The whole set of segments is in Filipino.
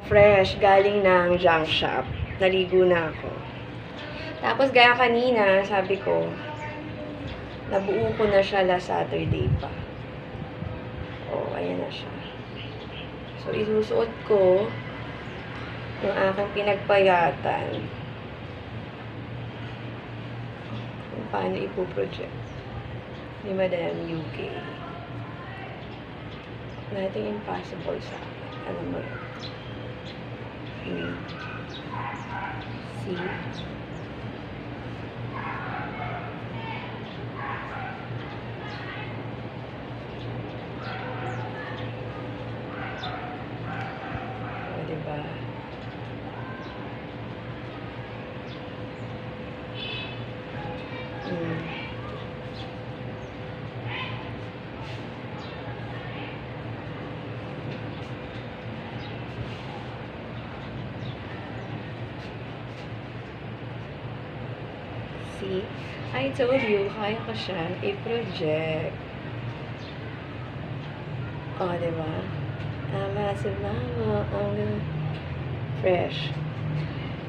fresh, galing ng junk shop. Naligo na ako. Tapos, gaya kanina, sabi ko, nabuo ko na siya last Saturday pa. Oh, ayan na siya. So, isusuot ko yung aking pinagpayatan. Kung paano ipoproject ni Madam UK. Nothing impossible sa akin. Alam mo yun. See? O, diba? See? I told you, kaya ko siya i-project. O, diba? Tama si mama. Ang fresh.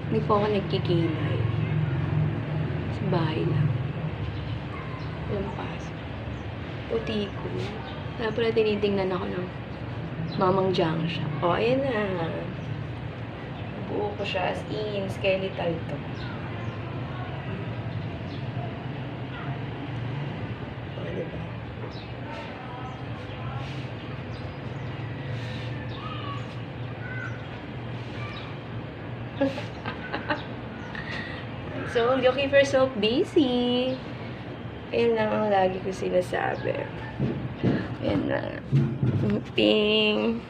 Hindi po ako nagkikilay. Sa bahay lang. Walang pasok. Puti ko. Kaya pala tinitingnan ako ng mamang junk shop. O, ayan na. Buo ko siya as in. Skeletal to. O, diba? So, looking for soap busy. Ayan lang ang lagi ko sinasabi. Ayan na. Ping.